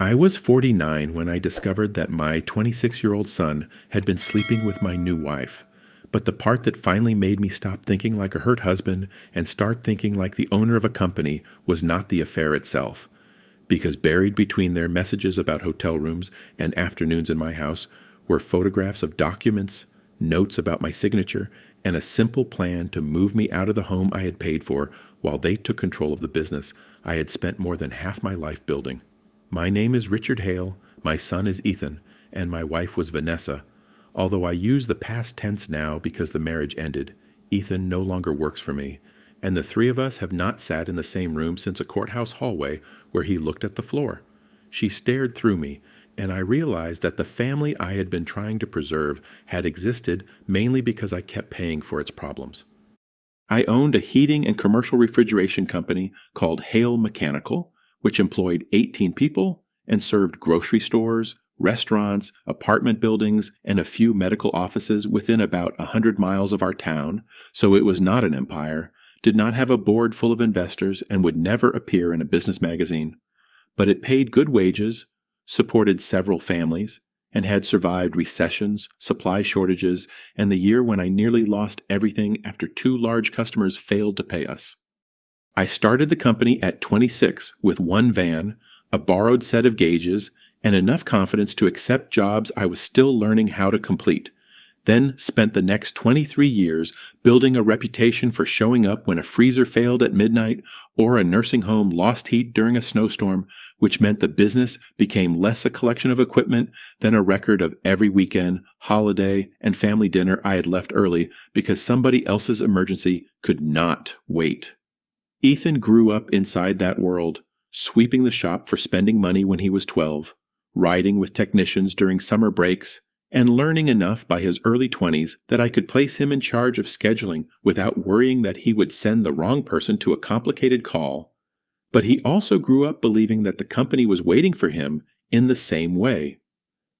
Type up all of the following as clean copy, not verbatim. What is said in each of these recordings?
I was 49 when I discovered that my 26-year-old son had been sleeping with my new wife. But the part that finally made me stop thinking like a hurt husband and start thinking like the owner of a company was not the affair itself. Because buried between their messages about hotel rooms and afternoons in my house were photographs of documents, notes about my signature, and a simple plan to move me out of the home I had paid for while they took control of the business I had spent more than half my life building. My name is Richard Hale, my son is Ethan, and my wife was Vanessa. Although I use the past tense now because the marriage ended, Ethan no longer works for me, and the three of us have not sat in the same room since a courthouse hallway where he looked at the floor. She stared through me, and I realized that the family I had been trying to preserve had existed mainly because I kept paying for its problems. I owned a heating and commercial refrigeration company called Hale Mechanical, which employed 18 people and served grocery stores, restaurants, apartment buildings, and a few medical offices within about 100 miles of our town, so it was not an empire, did not have a board full of investors, and would never appear in a business magazine. But it paid good wages, supported several families, and had survived recessions, supply shortages, and the year when I nearly lost everything after two large customers failed to pay us. I started the company at 26 with one van, a borrowed set of gauges, and enough confidence to accept jobs I was still learning how to complete, then spent the next 23 years building a reputation for showing up when a freezer failed at midnight or a nursing home lost heat during a snowstorm, which meant the business became less a collection of equipment than a record of every weekend, holiday, and family dinner I had left early because somebody else's emergency could not wait. Ethan grew up inside that world, sweeping the shop for spending money when he was 12, riding with technicians during summer breaks, and learning enough by his early 20s that I could place him in charge of scheduling without worrying that he would send the wrong person to a complicated call. But he also grew up believing that the company was waiting for him in the same way.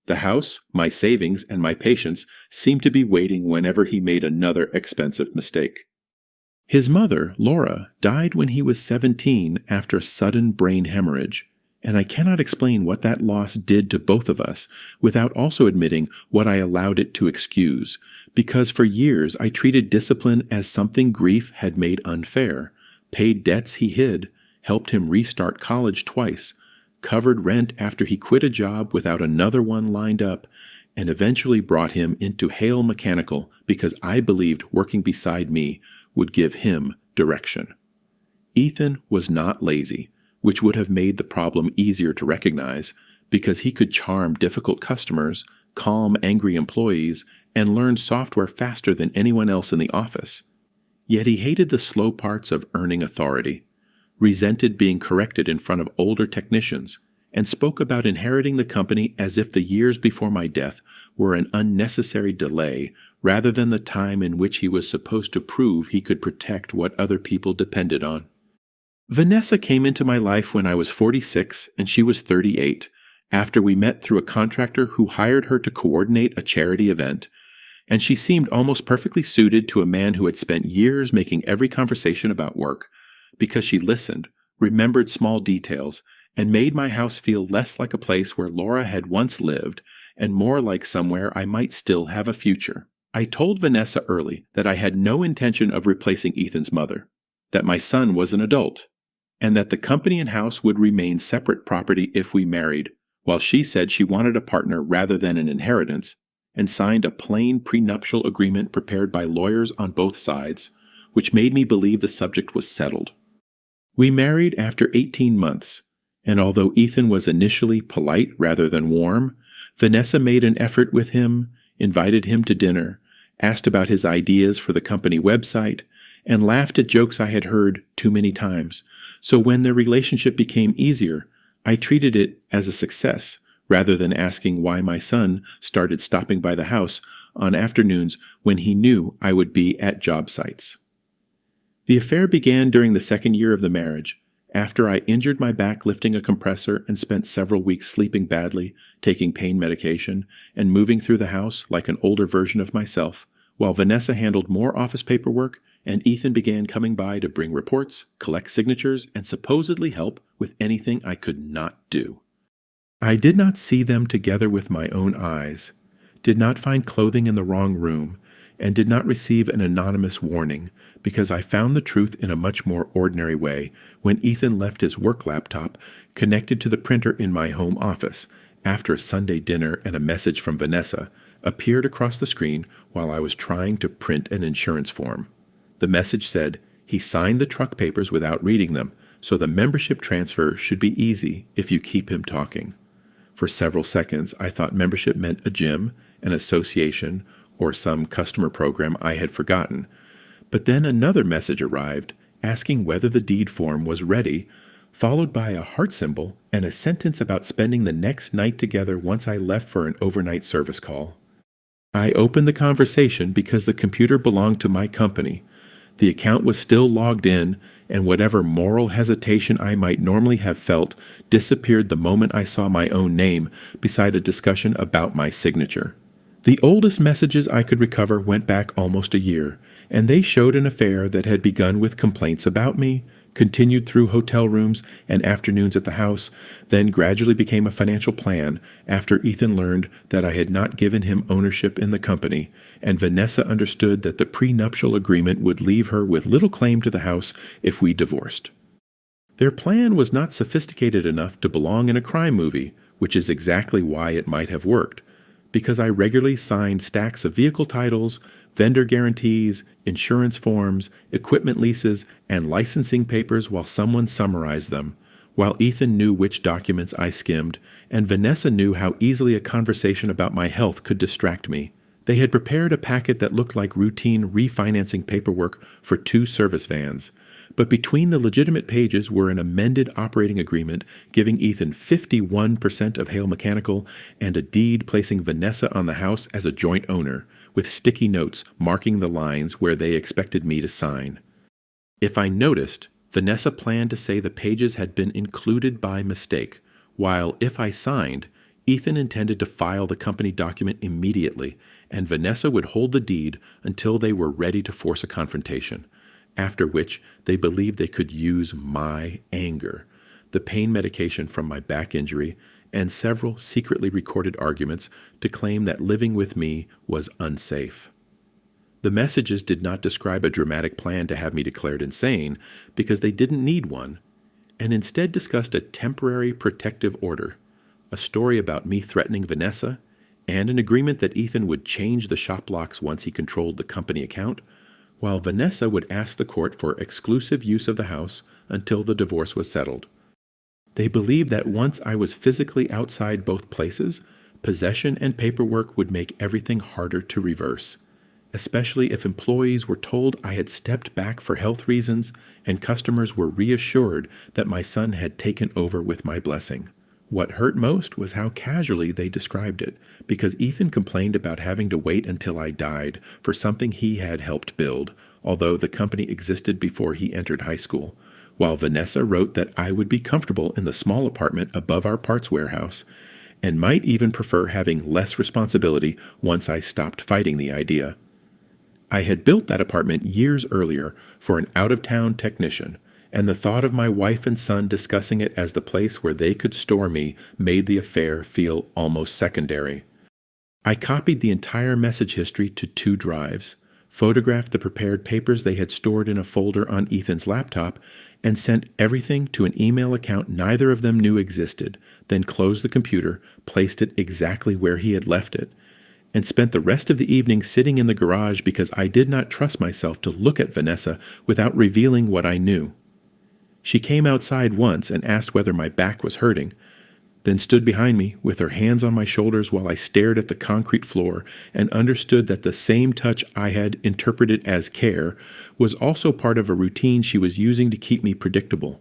The house, my savings, and my patience seemed to be waiting whenever he made another expensive mistake. His mother, Laura, died when he was 17 after a sudden brain hemorrhage, and I cannot explain what that loss did to both of us without also admitting what I allowed it to excuse, because for years I treated discipline as something grief had made unfair, paid debts he hid, helped him restart college twice, covered rent after he quit a job without another one lined up, and eventually brought him into Hale Mechanical because I believed working beside me would give him direction. Ethan was not lazy, which would have made the problem easier to recognize because he could charm difficult customers, calm angry employees, and learn software faster than anyone else in the office. Yet he hated the slow parts of earning authority, resented being corrected in front of older technicians, and spoke about inheriting the company as if the years before my death were an unnecessary delay rather than the time in which he was supposed to prove he could protect what other people depended on. Vanessa came into my life when I was 46 and she was 38, after we met through a contractor who hired her to coordinate a charity event, and she seemed almost perfectly suited to a man who had spent years making every conversation about work, because she listened, remembered small details, and made my house feel less like a place where Laura had once lived and more like somewhere I might still have a future. I told Vanessa early that I had no intention of replacing Ethan's mother, that my son was an adult, and that the company and house would remain separate property if we married, while she said she wanted a partner rather than an inheritance, and signed a plain prenuptial agreement prepared by lawyers on both sides, which made me believe the subject was settled. We married after 18 months, and although Ethan was initially polite rather than warm, Vanessa made an effort with him, invited him to dinner, asked about his ideas for the company website, and laughed at jokes I had heard too many times. So when their relationship became easier, I treated it as a success, rather than asking why my son started stopping by the house on afternoons when he knew I would be at job sites. The affair began during the second year of the marriage, after I injured my back lifting a compressor and spent several weeks sleeping badly, taking pain medication, and moving through the house like an older version of myself, while Vanessa handled more office paperwork and Ethan began coming by to bring reports, collect signatures, and supposedly help with anything I could not do. I did not see them together with my own eyes, did not find clothing in the wrong room, and did not receive an anonymous warning, because I found the truth in a much more ordinary way when Ethan left his work laptop connected to the printer in my home office after a Sunday dinner, and a message from Vanessa appeared across the screen while I was trying to print an insurance form. The message said he signed the truck papers without reading them, so the membership transfer should be easy if you keep him talking. For several seconds, I thought membership meant a gym, an association, or some customer program I had forgotten. But then another message arrived, asking whether the deed form was ready, followed by a heart symbol and a sentence about spending the next night together once I left for an overnight service call. I opened the conversation because the computer belonged to my company. The account was still logged in, and whatever moral hesitation I might normally have felt disappeared the moment I saw my own name beside a discussion about my signature. The oldest messages I could recover went back almost a year, and they showed an affair that had begun with complaints about me, continued through hotel rooms and afternoons at the house, then gradually became a financial plan after Ethan learned that I had not given him ownership in the company, and Vanessa understood that the prenuptial agreement would leave her with little claim to the house if we divorced. Their plan was not sophisticated enough to belong in a crime movie, which is exactly why it might have worked, because I regularly signed stacks of vehicle titles, vendor guarantees, insurance forms, equipment leases, and licensing papers while someone summarized them, while Ethan knew which documents I skimmed, and Vanessa knew how easily a conversation about my health could distract me. They had prepared a packet that looked like routine refinancing paperwork for 2 service vans, but between the legitimate pages were an amended operating agreement giving Ethan 51% of Hale Mechanical and a deed placing Vanessa on the house as a joint owner, with sticky notes marking the lines where they expected me to sign. If I noticed, Vanessa planned to say the pages had been included by mistake, while if I signed, Ethan intended to file the company document immediately, and Vanessa would hold the deed until they were ready to force a confrontation, after which they believed they could use my anger, the pain medication from my back injury, and several secretly recorded arguments to claim that living with me was unsafe. The messages did not describe a dramatic plan to have me declared insane, because they didn't need one, and instead discussed a temporary protective order, a story about me threatening Vanessa, and an agreement that Ethan would change the shop locks once he controlled the company account, while Vanessa would ask the court for exclusive use of the house until the divorce was settled. They believed that once I was physically outside both places, possession and paperwork would make everything harder to reverse, especially if employees were told I had stepped back for health reasons and customers were reassured that my son had taken over with my blessing. What hurt most was how casually they described it, because Ethan complained about having to wait until I died for something he had helped build, although the company existed before he entered high school, while Vanessa wrote that I would be comfortable in the small apartment above our parts warehouse, and might even prefer having less responsibility once I stopped fighting the idea. I had built that apartment years earlier for an out-of-town technician, and the thought of my wife and son discussing it as the place where they could store me made the affair feel almost secondary. I copied the entire message history to 2 drives, photographed the prepared papers they had stored in a folder on Ethan's laptop, and sent everything to an email account neither of them knew existed, then closed the computer, placed it exactly where he had left it, and spent the rest of the evening sitting in the garage because I did not trust myself to look at Vanessa without revealing what I knew. She came outside once and asked whether my back was hurting, then stood behind me with her hands on my shoulders while I stared at the concrete floor and understood that the same touch I had interpreted as care was also part of a routine she was using to keep me predictable.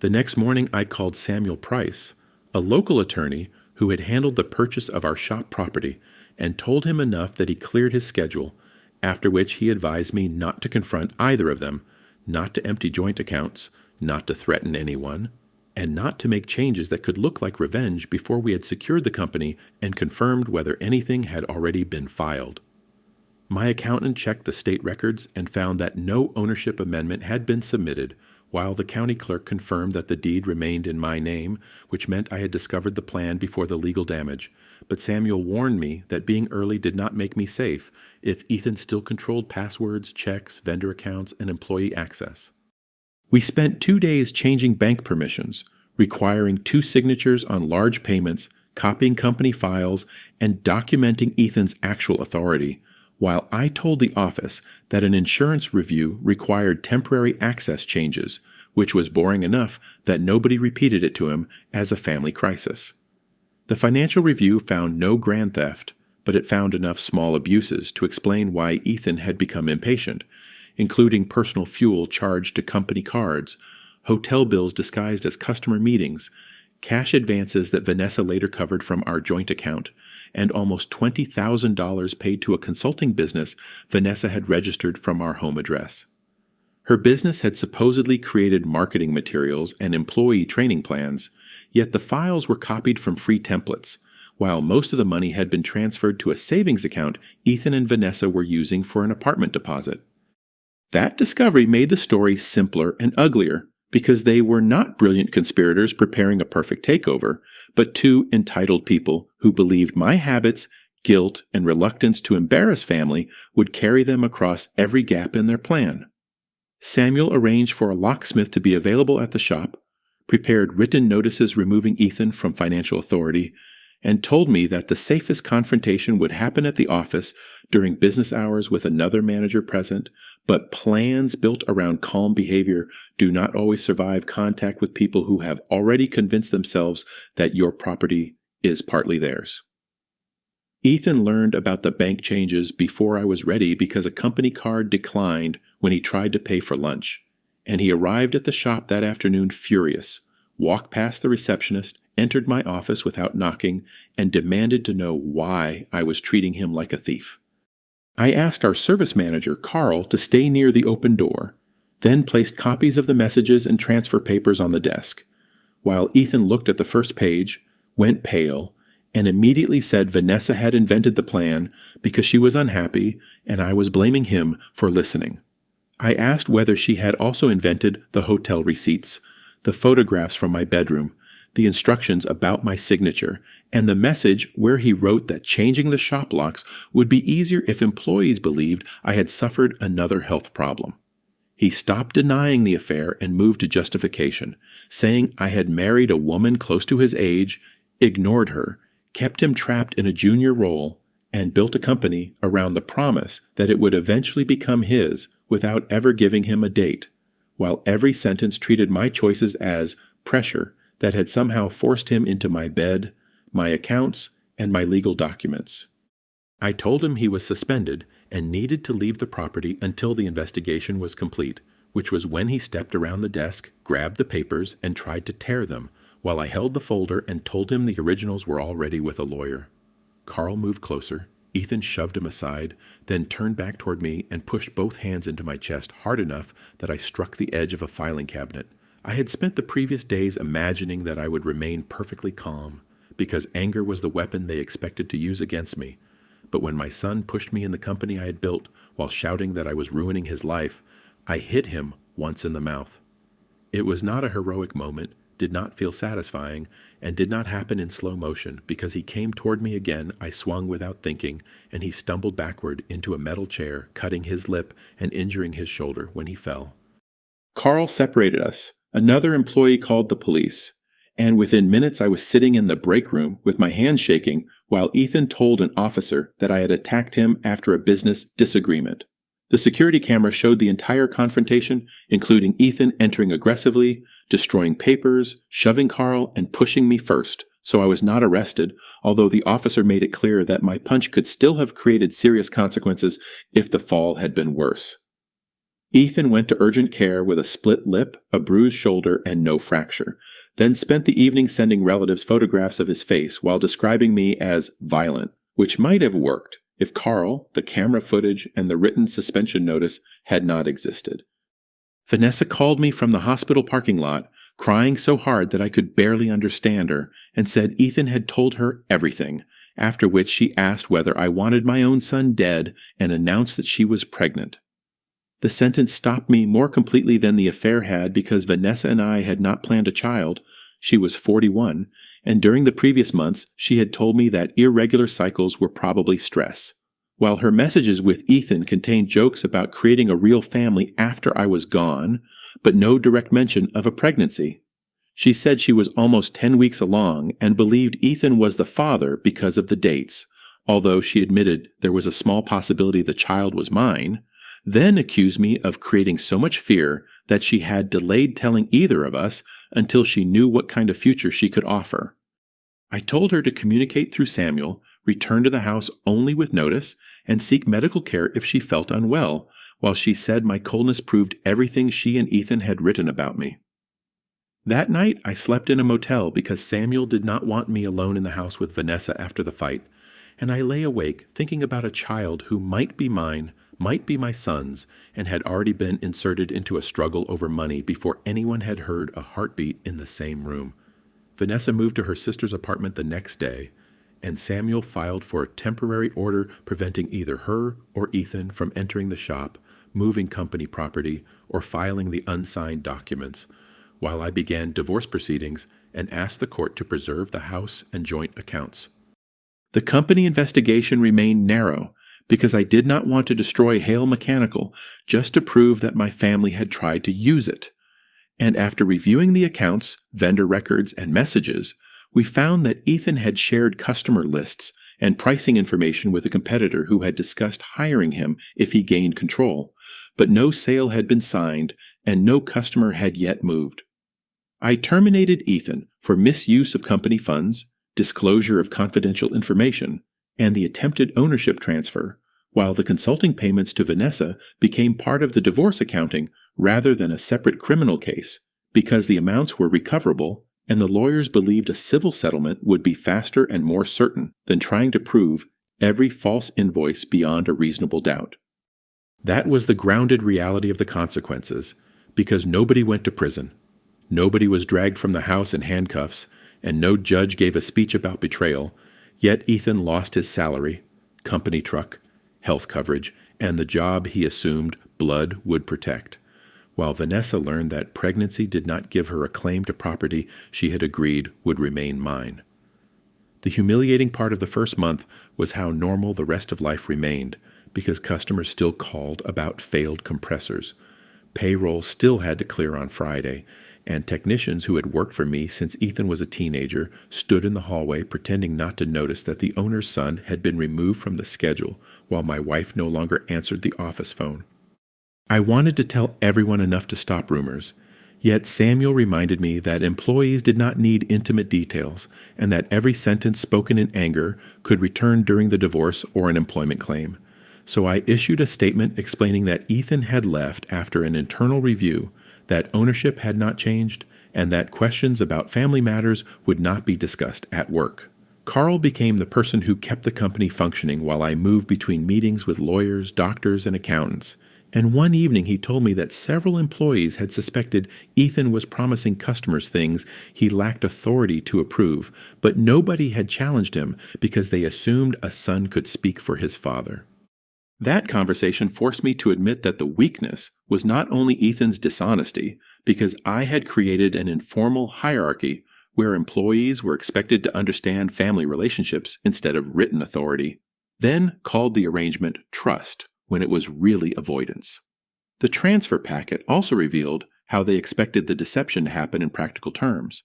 The next morning I called Samuel Price, a local attorney who had handled the purchase of our shop property, and told him enough that he cleared his schedule, after which he advised me not to confront either of them, not to empty joint accounts, not to threaten anyone, and not to make changes that could look like revenge before we had secured the company and confirmed whether anything had already been filed. My accountant checked the state records and found that no ownership amendment had been submitted, while the county clerk confirmed that the deed remained in my name, which meant I had discovered the plan before the legal damage. But Samuel warned me that being early did not make me safe if Ethan still controlled passwords, checks, vendor accounts, and employee access. We spent 2 days changing bank permissions, requiring 2 signatures on large payments, copying company files, and documenting Ethan's actual authority, while I told the office that an insurance review required temporary access changes, which was boring enough that nobody repeated it to him as a family crisis. The financial review found no grand theft, but it found enough small abuses to explain why Ethan had become impatient, including personal fuel charged to company cards, hotel bills disguised as customer meetings, cash advances that Vanessa later covered from our joint account, and almost $20,000 paid to a consulting business Vanessa had registered from our home address. Her business had supposedly created marketing materials and employee training plans, yet the files were copied from free templates, while most of the money had been transferred to a savings account Ethan and Vanessa were using for an apartment deposit. That discovery made the story simpler and uglier, because they were not brilliant conspirators preparing a perfect takeover, but 2 entitled people who believed my habits, guilt, and reluctance to embarrass family would carry them across every gap in their plan. Samuel arranged for a locksmith to be available at the shop, prepared written notices removing Ethan from financial authority, and told me that the safest confrontation would happen at the office during business hours with another manager present, but plans built around calm behavior do not always survive contact with people who have already convinced themselves that your property is partly theirs. Ethan learned about the bank changes before I was ready because a company card declined when he tried to pay for lunch, and he arrived at the shop that afternoon furious, walked past the receptionist, entered my office without knocking, and demanded to know why I was treating him like a thief. I asked our service manager, Carl, to stay near the open door, then placed copies of the messages and transfer papers on the desk, while Ethan looked at the first page, went pale, and immediately said Vanessa had invented the plan because she was unhappy and I was blaming him for listening. I asked whether she had also invented the hotel receipts, the photographs from my bedroom, the instructions about my signature, and the message where he wrote that changing the shop locks would be easier if employees believed I had suffered another health problem. He stopped denying the affair and moved to justification, saying I had married a woman close to his age, ignored her, kept him trapped in a junior role, and built a company around the promise that it would eventually become his without ever giving him a date, while every sentence treated my choices as pressure that had somehow forced him into my bed, my accounts, and my legal documents. I told him he was suspended and needed to leave the property until the investigation was complete, which was when he stepped around the desk, grabbed the papers, and tried to tear them, while I held the folder and told him the originals were already with a lawyer. Carl moved closer. Ethan shoved him aside, then turned back toward me and pushed both hands into my chest hard enough that I struck the edge of a filing cabinet. I had spent the previous days imagining that I would remain perfectly calm, because anger was the weapon they expected to use against me. But when my son pushed me in the company I had built while shouting that I was ruining his life, I hit him once in the mouth. It was not a heroic moment, did not feel satisfying, and did not happen in slow motion, because he came toward me again. I swung without thinking, and he stumbled backward into a metal chair, cutting his lip and injuring his shoulder when he fell. Carl separated us. Another employee called the police, and within minutes I was sitting in the break room with my hands shaking while Ethan told an officer that I had attacked him after a business disagreement. The security camera showed the entire confrontation, including Ethan entering aggressively, destroying papers, shoving Carl, and pushing me first, so I was not arrested, although the officer made it clear that my punch could still have created serious consequences if the fall had been worse. Ethan went to urgent care with a split lip, a bruised shoulder, and no fracture, then spent the evening sending relatives photographs of his face while describing me as violent, which might have worked if Carl, the camera footage, and the written suspension notice had not existed. Vanessa called me from the hospital parking lot, crying so hard that I could barely understand her, and said Ethan had told her everything, after which she asked whether I wanted my own son dead and announced that she was pregnant. The sentence stopped me more completely than the affair had because Vanessa and I had not planned a child. She was 41, and during the previous months she had told me that irregular cycles were probably stress. While her messages with Ethan contained jokes about creating a real family after I was gone, but no direct mention of a pregnancy. She said she was almost 10 weeks along and believed Ethan was the father because of the dates, although she admitted there was a small possibility the child was mine, then accused me of creating so much fear that she had delayed telling either of us until she knew what kind of future she could offer. I told her to communicate through Samuel, return to the house only with notice, and seek medical care if she felt unwell, while she said my coldness proved everything she and Ethan had written about me. That night I slept in a motel because Samuel did not want me alone in the house with Vanessa after the fight, and I lay awake thinking about a child who might be mine, might be my son's, and had already been inserted into a struggle over money before anyone had heard a heartbeat in the same room. Vanessa moved to her sister's apartment the next day, and Samuel filed for a temporary order preventing either her or Ethan from entering the shop, moving company property, or filing the unsigned documents, while I began divorce proceedings and asked the court to preserve the house and joint accounts. The company investigation remained narrow because I did not want to destroy Hale Mechanical just to prove that my family had tried to use it. And after reviewing the accounts, vendor records, and messages, we found that Ethan had shared customer lists and pricing information with a competitor who had discussed hiring him if he gained control, but no sale had been signed and no customer had yet moved. I terminated Ethan for misuse of company funds, disclosure of confidential information, and the attempted ownership transfer, while the consulting payments to Vanessa became part of the divorce accounting rather than a separate criminal case, because the amounts were recoverable and the lawyers believed a civil settlement would be faster and more certain than trying to prove every false invoice beyond a reasonable doubt. That was the grounded reality of the consequences, because nobody went to prison. Nobody was dragged from the house in handcuffs, and no judge gave a speech about betrayal, yet Ethan lost his salary, company truck, health coverage, and the job he assumed blood would protect, while Vanessa learned that pregnancy did not give her a claim to property she had agreed would remain mine. The humiliating part of the first month was how normal the rest of life remained, because customers still called about failed compressors. Payroll still had to clear on Friday, and technicians who had worked for me since Ethan was a teenager stood in the hallway pretending not to notice that the owner's son had been removed from the schedule while my wife no longer answered the office phone. I wanted to tell everyone enough to stop rumors, yet Samuel reminded me that employees did not need intimate details and that every sentence spoken in anger could return during the divorce or an employment claim. So I issued a statement explaining that Ethan had left after an internal review, that ownership had not changed, and that questions about family matters would not be discussed at work. Carl became the person who kept the company functioning while I moved between meetings with lawyers, doctors, and accountants. And one evening he told me that several employees had suspected Ethan was promising customers things he lacked authority to approve, but nobody had challenged him because they assumed a son could speak for his father. That conversation forced me to admit that the weakness was not only Ethan's dishonesty, because I had created an informal hierarchy where employees were expected to understand family relationships instead of written authority, then called the arrangement trust when it was really avoidance. The transfer packet also revealed how they expected the deception to happen in practical terms.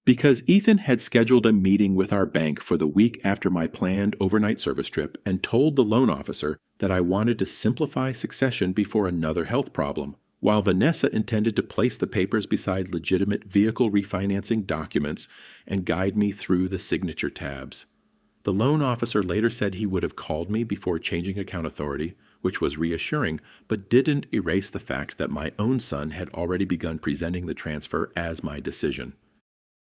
Because Ethan had scheduled a meeting with our bank for the week after my planned overnight service trip and told the loan officer that I wanted to simplify succession before another health problem, while Vanessa intended to place the papers beside legitimate vehicle refinancing documents and guide me through the signature tabs. The loan officer later said he would have called me before changing account authority, which was reassuring, but didn't erase the fact that my own son had already begun presenting the transfer as my decision.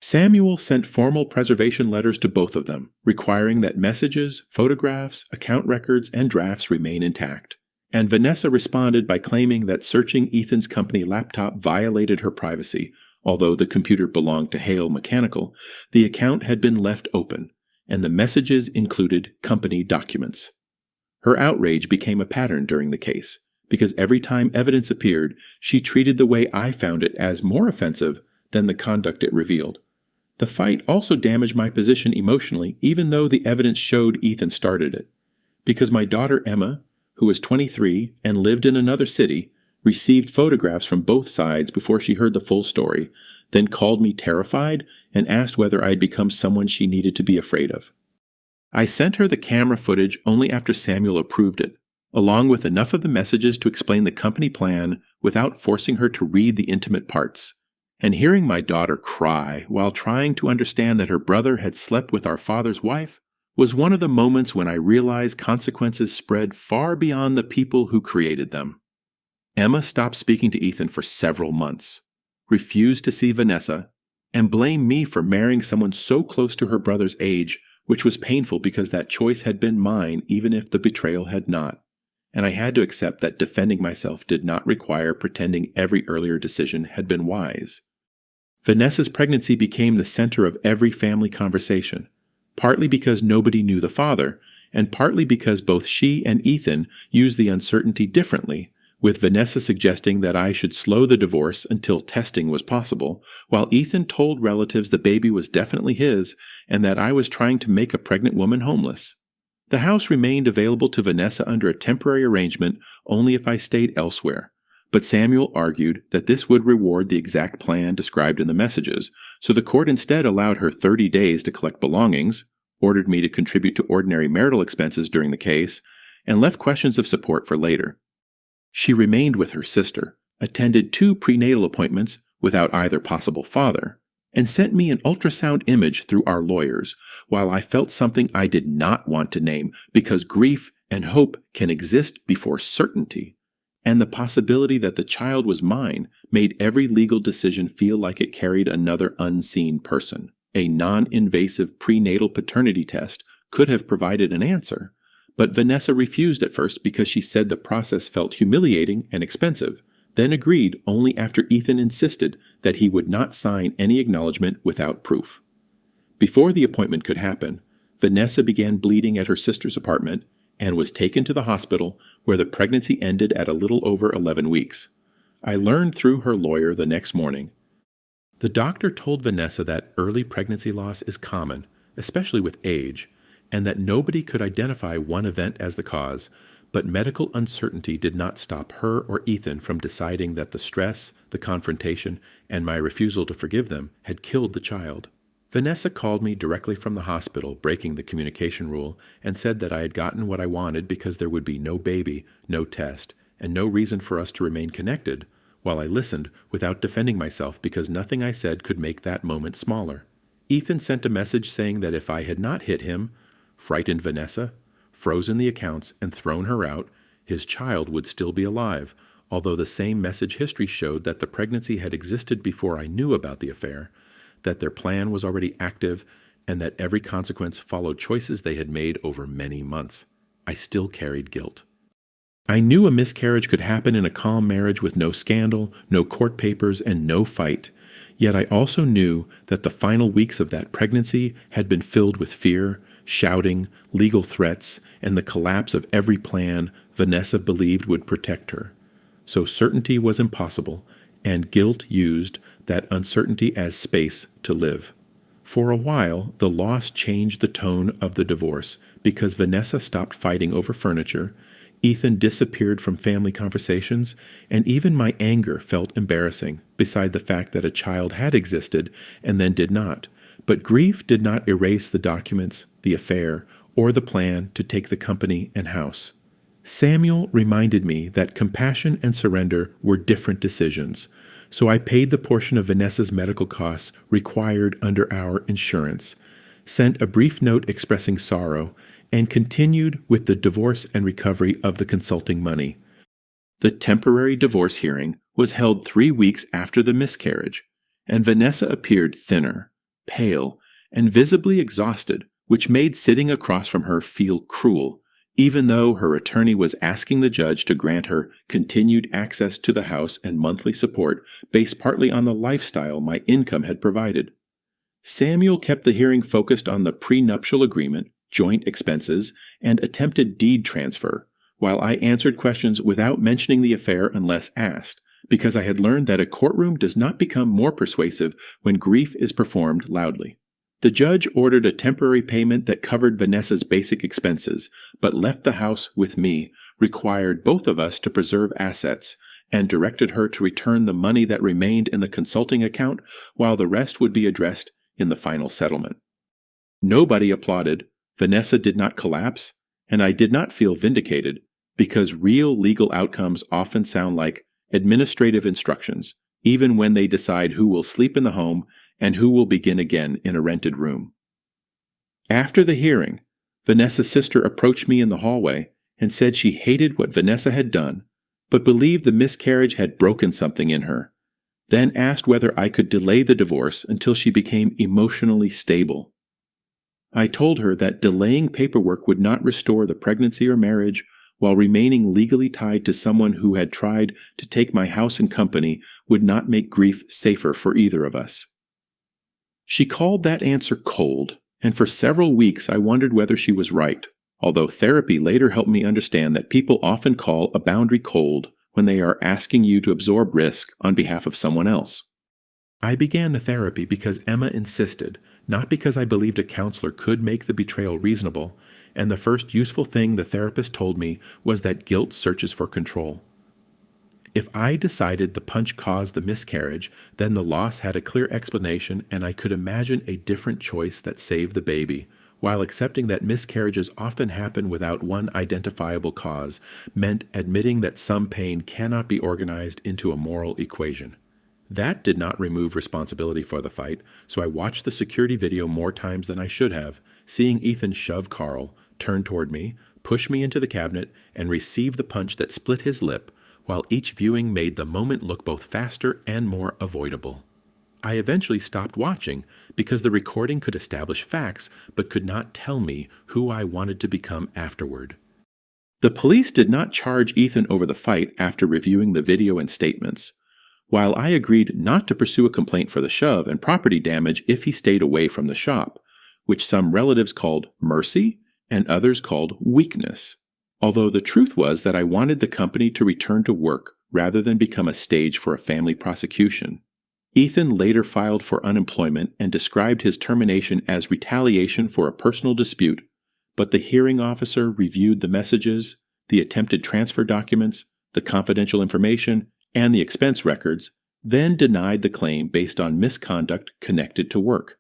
Samuel sent formal preservation letters to both of them, requiring that messages, photographs, account records, and drafts remain intact. And Vanessa responded by claiming that searching Ethan's company laptop violated her privacy. Although the computer belonged to Hale Mechanical, the account had been left open, and the messages included company documents. Her outrage became a pattern during the case, because every time evidence appeared, she treated the way I found it as more offensive than the conduct it revealed. The fight also damaged my position emotionally, even though the evidence showed Ethan started it, because my daughter Emma, who was 23 and lived in another city, received photographs from both sides before she heard the full story, then called me terrified and asked whether I had become someone she needed to be afraid of. I sent her the camera footage only after Samuel approved it, along with enough of the messages to explain the company plan without forcing her to read the intimate parts. And hearing my daughter cry while trying to understand that her brother had slept with our father's wife was one of the moments when I realized consequences spread far beyond the people who created them. Emma stopped speaking to Ethan for several months, refused to see Vanessa, and blamed me for marrying someone so close to her brother's age, which was painful because that choice had been mine even if the betrayal had not. And I had to accept that defending myself did not require pretending every earlier decision had been wise. Vanessa's pregnancy became the center of every family conversation, partly because nobody knew the father, and partly because both she and Ethan used the uncertainty differently, with Vanessa suggesting that I should slow the divorce until testing was possible, while Ethan told relatives the baby was definitely his and that I was trying to make a pregnant woman homeless. The house remained available to Vanessa under a temporary arrangement only if I stayed elsewhere, but Samuel argued that this would reward the exact plan described in the messages, so the court instead allowed her 30 days to collect belongings, ordered me to contribute to ordinary marital expenses during the case, and left questions of support for later. She remained with her sister, attended 2 prenatal appointments without either possible father, and sent me an ultrasound image through our lawyers, while I felt something I did not want to name because grief and hope can exist before certainty. And the possibility that the child was mine made every legal decision feel like it carried another unseen person. A non-invasive prenatal paternity test could have provided an answer, but Vanessa refused at first because she said the process felt humiliating and expensive, then agreed only after Ethan insisted that he would not sign any acknowledgement without proof. Before the appointment could happen, Vanessa began bleeding at her sister's apartment and was taken to the hospital, where the pregnancy ended at a little over 11 weeks. I learned through her lawyer the next morning. The doctor told Vanessa that early pregnancy loss is common, especially with age, and that nobody could identify one event as the cause, but medical uncertainty did not stop her or Ethan from deciding that the stress, the confrontation, and my refusal to forgive them had killed the child. Vanessa called me directly from the hospital, breaking the communication rule, and said that I had gotten what I wanted because there would be no baby, no test, and no reason for us to remain connected, while I listened without defending myself because nothing I said could make that moment smaller. Ethan sent a message saying that if I had not hit him, frightened Vanessa, frozen the accounts, and thrown her out, his child would still be alive, although the same message history showed that the pregnancy had existed before I knew about the affair, that their plan was already active, and that every consequence followed choices they had made over many months. I still carried guilt. I knew a miscarriage could happen in a calm marriage with no scandal, no court papers, and no fight. Yet I also knew that the final weeks of that pregnancy had been filled with fear, shouting, legal threats, and the collapse of every plan Vanessa believed would protect her. So certainty was impossible, and guilt used that uncertainty as space to live. For a while, the loss changed the tone of the divorce because Vanessa stopped fighting over furniture, Ethan disappeared from family conversations, and even my anger felt embarrassing, beside the fact that a child had existed and then did not. But grief did not erase the documents, the affair, or the plan to take the company and house. Samuel reminded me that compassion and surrender were different decisions, so I paid the portion of Vanessa's medical costs required under our insurance, sent a brief note expressing sorrow, and continued with the divorce and recovery of the consulting money. The temporary divorce hearing was held 3 weeks after the miscarriage, and Vanessa appeared thinner, pale, and visibly exhausted, which made sitting across from her feel cruel, even though her attorney was asking the judge to grant her continued access to the house and monthly support based partly on the lifestyle my income had provided. Samuel kept the hearing focused on the prenuptial agreement, joint expenses, and attempted deed transfer, while I answered questions without mentioning the affair unless asked, because I had learned that a courtroom does not become more persuasive when grief is performed loudly. The judge ordered a temporary payment that covered Vanessa's basic expenses, but left the house with me, required both of us to preserve assets, and directed her to return the money that remained in the consulting account while the rest would be addressed in the final settlement. Nobody applauded, Vanessa did not collapse, and I did not feel vindicated, because real legal outcomes often sound like administrative instructions, even when they decide who will sleep in the home and who will begin again in a rented room. After the hearing, Vanessa's sister approached me in the hallway and said she hated what Vanessa had done, but believed the miscarriage had broken something in her, then asked whether I could delay the divorce until she became emotionally stable. I told her that delaying paperwork would not restore the pregnancy or marriage while remaining legally tied to someone who had tried to take my house and company would not make grief safer for either of us. She called that answer cold, and for several weeks I wondered whether she was right, although therapy later helped me understand that people often call a boundary cold when they are asking you to absorb risk on behalf of someone else. I began the therapy because Emma insisted, not because I believed a counselor could make the betrayal reasonable, and the first useful thing the therapist told me was that guilt searches for control. If I decided the punch caused the miscarriage, then the loss had a clear explanation and I could imagine a different choice that saved the baby, while accepting that miscarriages often happen without one identifiable cause meant admitting that some pain cannot be organized into a moral equation. That did not remove responsibility for the fight, so I watched the security video more times than I should have, seeing Ethan shove Carl, turn toward me, push me into the cabinet, and receive the punch that split his lip, while each viewing made the moment look both faster and more avoidable. I eventually stopped watching because the recording could establish facts but could not tell me who I wanted to become afterward. The police did not charge Ethan over the fight after reviewing the video and statements. While I agreed not to pursue a complaint for the shove and property damage if he stayed away from the shop, which some relatives called mercy and others called weakness. Although the truth was that I wanted the company to return to work rather than become a stage for a family prosecution. Ethan later filed for unemployment and described his termination as retaliation for a personal dispute, but the hearing officer reviewed the messages, the attempted transfer documents, the confidential information, and the expense records, then denied the claim based on misconduct connected to work.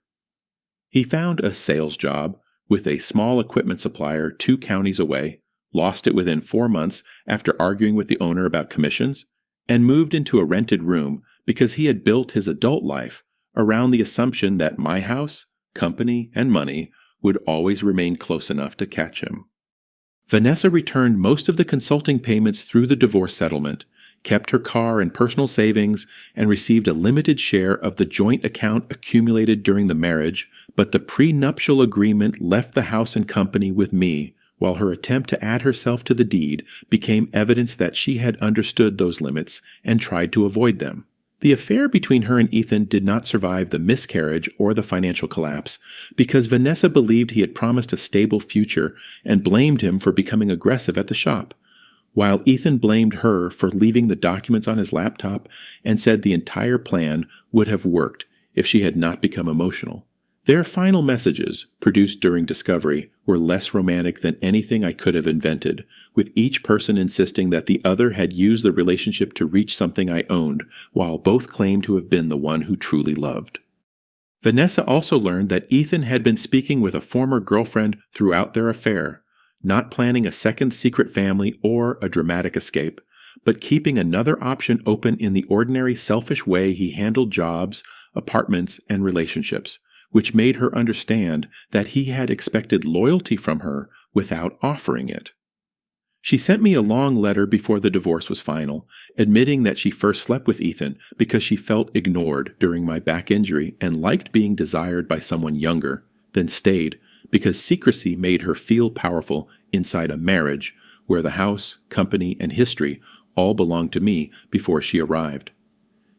He found a sales job with a small equipment supplier 2 counties away, lost it within 4 months after arguing with the owner about commissions, and moved into a rented room because he had built his adult life around the assumption that my house, company, and money would always remain close enough to catch him. Vanessa returned most of the consulting payments through the divorce settlement, kept her car and personal savings, and received a limited share of the joint account accumulated during the marriage, but the prenuptial agreement left the house and company with me, while her attempt to add herself to the deed became evidence that she had understood those limits and tried to avoid them. The affair between her and Ethan did not survive the miscarriage or the financial collapse because Vanessa believed he had promised a stable future and blamed him for becoming aggressive at the shop, while Ethan blamed her for leaving the documents on his laptop and said the entire plan would have worked if she had not become emotional. Their final messages, produced during discovery, were less romantic than anything I could have invented, with each person insisting that the other had used the relationship to reach something I owned, while both claimed to have been the one who truly loved. Vanessa also learned that Ethan had been speaking with a former girlfriend throughout their affair, not planning a second secret family or a dramatic escape, but keeping another option open in the ordinary selfish way he handled jobs, apartments, and relationships, which made her understand that he had expected loyalty from her without offering it. She sent me a long letter before the divorce was final, admitting that she first slept with Ethan because she felt ignored during my back injury and liked being desired by someone younger, then stayed because secrecy made her feel powerful inside a marriage where the house, company, and history all belonged to me before she arrived.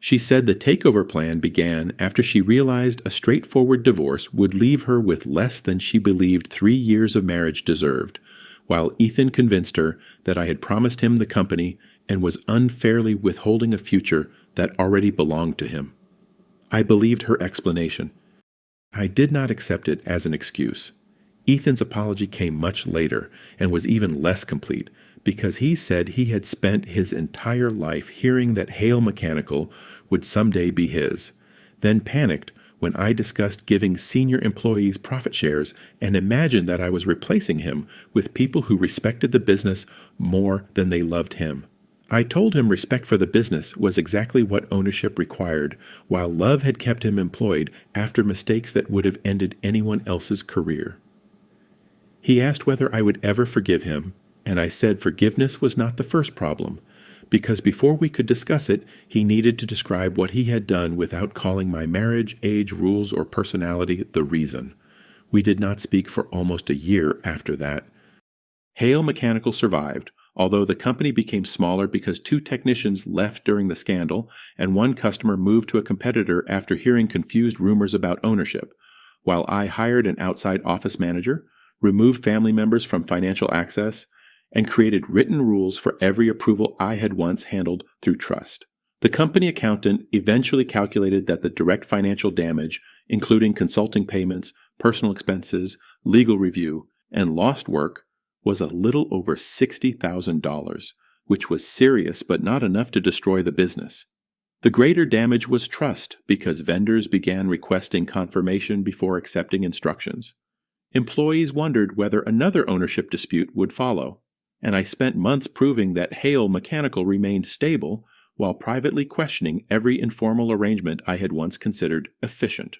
She said the takeover plan began after she realized a straightforward divorce would leave her with less than she believed 3 years of marriage deserved, while Ethan convinced her that I had promised him the company and was unfairly withholding a future that already belonged to him. I believed her explanation. I did not accept it as an excuse. Ethan's apology came much later and was even less complete because he said he had spent his entire life hearing that Hale Mechanical would someday be his, then panicked when I discussed giving senior employees profit shares and imagined that I was replacing him with people who respected the business more than they loved him. I told him respect for the business was exactly what ownership required, while love had kept him employed after mistakes that would have ended anyone else's career. He asked whether I would ever forgive him, and I said forgiveness was not the first problem, because before we could discuss it, he needed to describe what he had done without calling my marriage, age, rules, or personality the reason. We did not speak for almost a year after that. Hale Mechanical survived, although the company became smaller because 2 technicians left during the scandal and 1 customer moved to a competitor after hearing confused rumors about ownership, while I hired an outside office manager, removed family members from financial access, and created written rules for every approval I had once handled through trust. The company accountant eventually calculated that the direct financial damage, including consulting payments, personal expenses, legal review, and lost work, was a little over $60,000, which was serious but not enough to destroy the business. The greater damage was trust because vendors began requesting confirmation before accepting instructions. Employees wondered whether another ownership dispute would follow, and I spent months proving that Hale Mechanical remained stable while privately questioning every informal arrangement I had once considered efficient.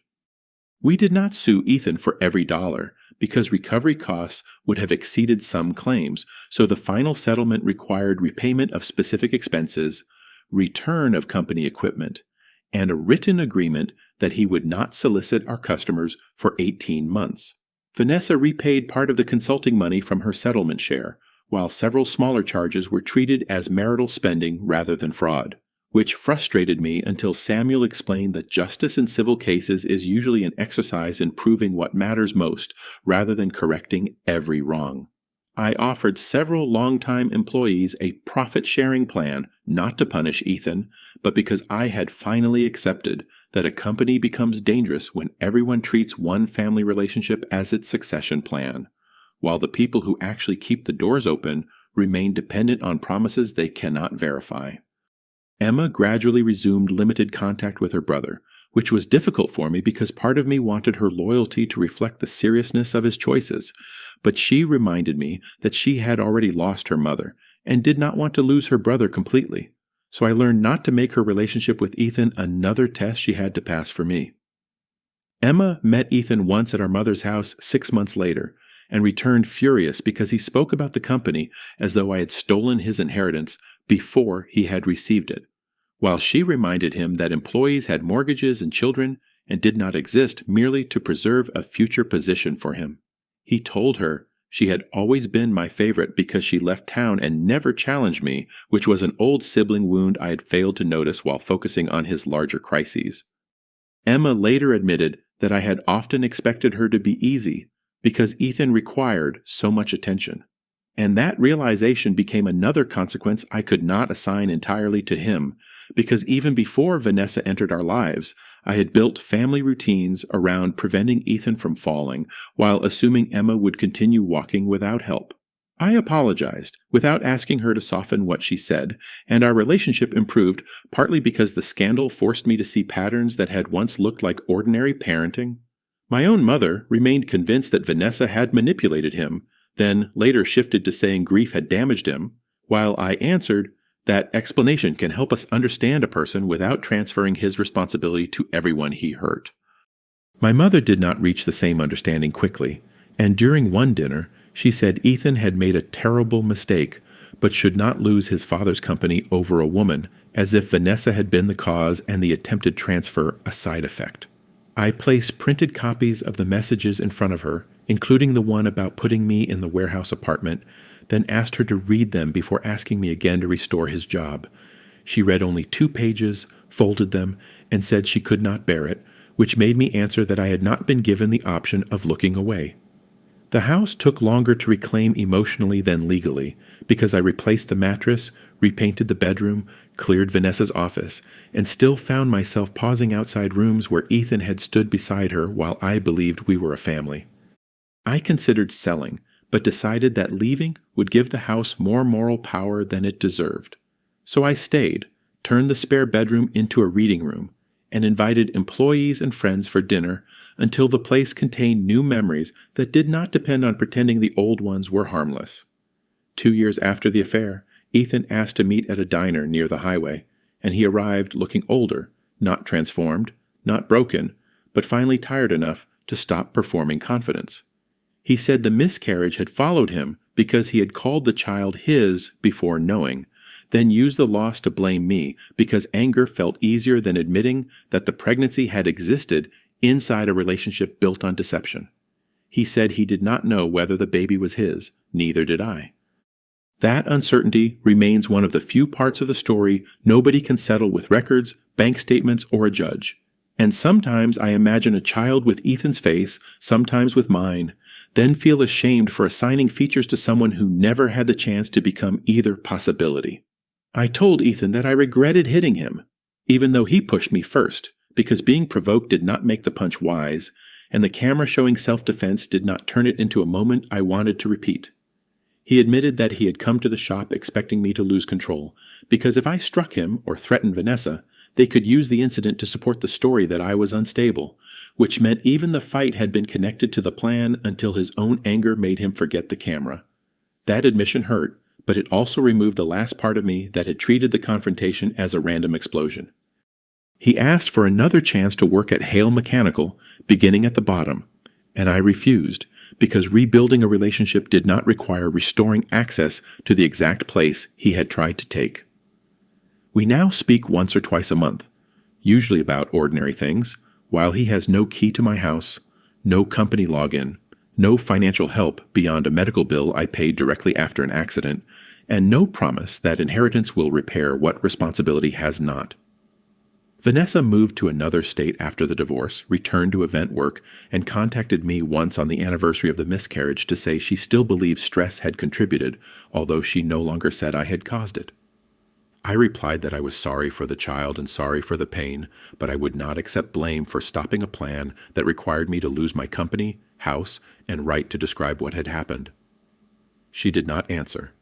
We did not sue Ethan for every dollar, because recovery costs would have exceeded some claims, so the final settlement required repayment of specific expenses, return of company equipment, and a written agreement that he would not solicit our customers for 18 months. Vanessa repaid part of the consulting money from her settlement share, while several smaller charges were treated as marital spending rather than fraud, which frustrated me until Samuel explained that justice in civil cases is usually an exercise in proving what matters most rather than correcting every wrong. I offered several longtime employees a profit-sharing plan not to punish Ethan, but because I had finally accepted that a company becomes dangerous when everyone treats one family relationship as its succession plan, while the people who actually keep the doors open remain dependent on promises they cannot verify. Emma gradually resumed limited contact with her brother, which was difficult for me because part of me wanted her loyalty to reflect the seriousness of his choices, but she reminded me that she had already lost her mother and did not want to lose her brother completely, so I learned not to make her relationship with Ethan another test she had to pass for me. Emma met Ethan once at our mother's house 6 months later, and returned furious because he spoke about the company as though I had stolen his inheritance before he had received it, while she reminded him that employees had mortgages and children and did not exist merely to preserve a future position for him. He told her she had always been my favorite because she left town and never challenged me, which was an old sibling wound I had failed to notice while focusing on his larger crises. Emma later admitted that I had often expected her to be easy, because Ethan required so much attention. And that realization became another consequence I could not assign entirely to him, because even before Vanessa entered our lives, I had built family routines around preventing Ethan from falling, while assuming Emma would continue walking without help. I apologized, without asking her to soften what she said, and our relationship improved partly because the scandal forced me to see patterns that had once looked like ordinary parenting. My own mother remained convinced that Vanessa had manipulated him, then later shifted to saying grief had damaged him, while I answered that explanation can help us understand a person without transferring his responsibility to everyone he hurt. My mother did not reach the same understanding quickly, and during one dinner, she said Ethan had made a terrible mistake, but should not lose his father's company over a woman, as if Vanessa had been the cause and the attempted transfer a side effect. I placed printed copies of the messages in front of her, including the one about putting me in the warehouse apartment, then asked her to read them before asking me again to restore his job. She read only 2 pages, folded them, and said she could not bear it, which made me answer that I had not been given the option of looking away. The house took longer to reclaim emotionally than legally, because I replaced the mattress, repainted the bedroom, cleared Vanessa's office, and still found myself pausing outside rooms where Ethan had stood beside her while I believed we were a family. I considered selling, but decided that leaving would give the house more moral power than it deserved. So I stayed, turned the spare bedroom into a reading room, and invited employees and friends for dinner until the place contained new memories that did not depend on pretending the old ones were harmless. 2 years after the affair, Ethan asked to meet at a diner near the highway, and he arrived looking older, not transformed, not broken, but finally tired enough to stop performing confidence. He said the miscarriage had followed him because he had called the child his before knowing, then used the loss to blame me because anger felt easier than admitting that the pregnancy had existed inside a relationship built on deception. He said he did not know whether the baby was his, neither did I. That uncertainty remains one of the few parts of the story nobody can settle with records, bank statements, or a judge. And sometimes I imagine a child with Ethan's face, sometimes with mine, then feel ashamed for assigning features to someone who never had the chance to become either possibility. I told Ethan that I regretted hitting him, even though he pushed me first, because being provoked did not make the punch wise, and the camera showing self-defense did not turn it into a moment I wanted to repeat. He admitted that he had come to the shop expecting me to lose control, because if I struck him or threatened Vanessa, they could use the incident to support the story that I was unstable, which meant even the fight had been connected to the plan until his own anger made him forget the camera. That admission hurt, but it also removed the last part of me that had treated the confrontation as a random explosion. He asked for another chance to work at Hale Mechanical, beginning at the bottom, and I refused, because rebuilding a relationship did not require restoring access to the exact place he had tried to take. We now speak once or twice a month, usually about ordinary things, while he has no key to my house, no company login, no financial help beyond a medical bill I paid directly after an accident, and no promise that inheritance will repair what responsibility has not. Vanessa moved to another state after the divorce, returned to event work, and contacted me once on the anniversary of the miscarriage to say she still believed stress had contributed, although she no longer said I had caused it. I replied that I was sorry for the child and sorry for the pain, but I would not accept blame for stopping a plan that required me to lose my company, house, and right to describe what had happened. She did not answer.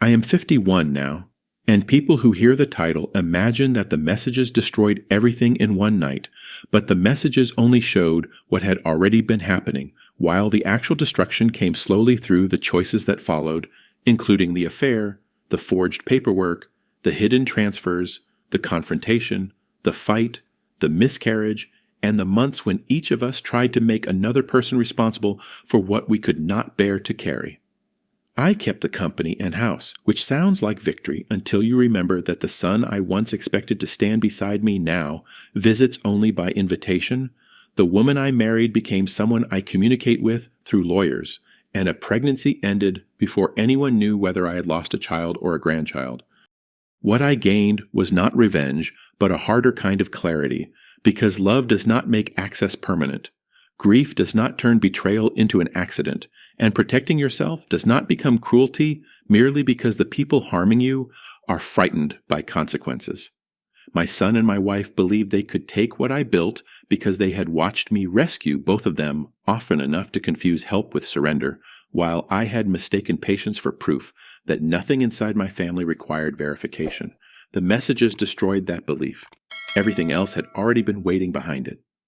I am 51 now, and people who hear the title imagine that the messages destroyed everything in one night, but the messages only showed what had already been happening, while the actual destruction came slowly through the choices that followed, including the affair, the forged paperwork, the hidden transfers, the confrontation, the fight, the miscarriage, and the months when each of us tried to make another person responsible for what we could not bear to carry. I kept the company and house, which sounds like victory until you remember that the son I once expected to stand beside me now visits only by invitation, the woman I married became someone I communicate with through lawyers, and a pregnancy ended before anyone knew whether I had lost a child or a grandchild. What I gained was not revenge, but a harder kind of clarity, because love does not make access permanent. Grief does not turn betrayal into an accident, and protecting yourself does not become cruelty merely because the people harming you are frightened by consequences. My son and my wife believed they could take what I built because they had watched me rescue both of them often enough to confuse help with surrender, while I had mistaken patience for proof that nothing inside my family required verification. The messages destroyed that belief. Everything else had already been waiting behind it.